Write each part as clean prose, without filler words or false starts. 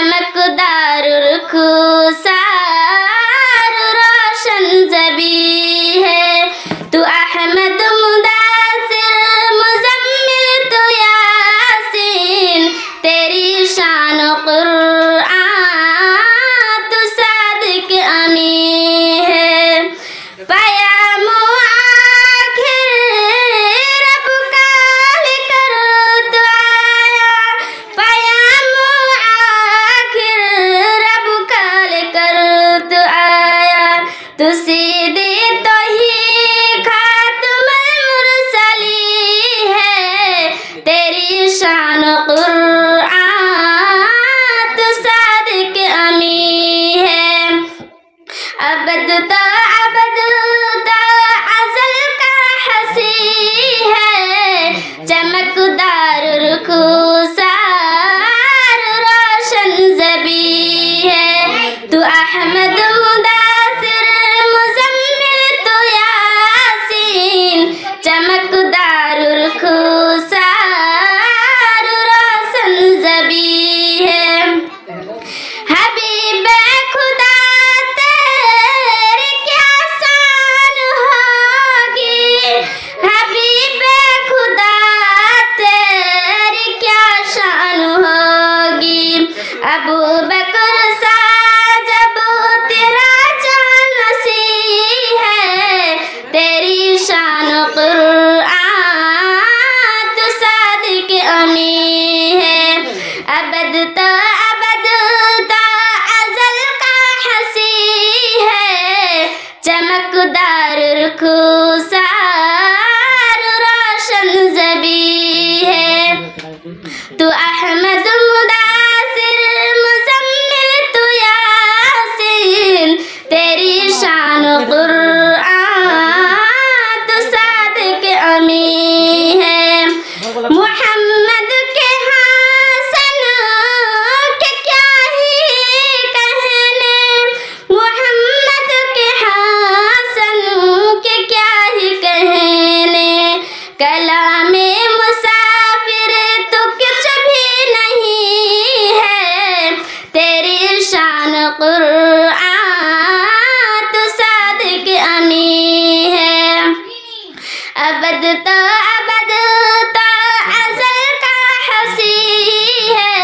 चमकदार रुखसार रोशन ज़बी है तू अहमद मुदासिर मुज़म्मिल तू यासीन तेरी शान कुरआन तू सादिक अमी है पयाम आखिर रब का लेकर तू आया पयाम आखिर रब का लेकर तू आया तू सीधे तो ही खातमुल मुरसली है तेरी शान कुरआन तू सादिक अमी है अबद तो अज़ल का हसी है चमकदार रुखसार रोशन ज़बी है तू अहमद मुदासिर मुज़म्मिल तू यासीन चमकदार रुखसार रोशन ज़बी है हबीब खुदा तेरी क्या शान होगी हबीब खुदा तेरी क्या शान होगी अबू बकर सा जब तेरा जान नसीह है तेरी शान कुरआन तू सादिक अमी है अबद तो अज़ल का हसी है चमकदार रुखसार रोशन ज़बी है तू अहमद मुदासिर मुज़म्मिल तू यासीन तेरी शान कुरआन तू सादिक अमी है मोहम्मद के हसन के क्या ही कहने मोहम्मद के हसन के क्या ही कहने कलामे मुसाफिर तो कुछ भी नहीं है तेरी शान कुरआन तू सादिक अमी है अबद तो अज़ल का हसी है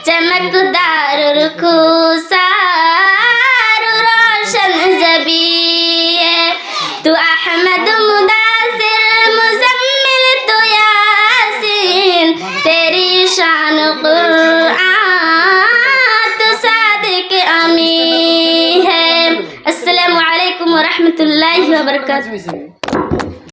चमकदार रुखसार रोशन ज़बी है तू अहमद मुदासिर मुज़म्मिल तू यासीन तेरी शान कुरआन तू सादिक अमी है। अस्सलामु अलैकुम व रहमतुल्लाहि व बरकातुहू।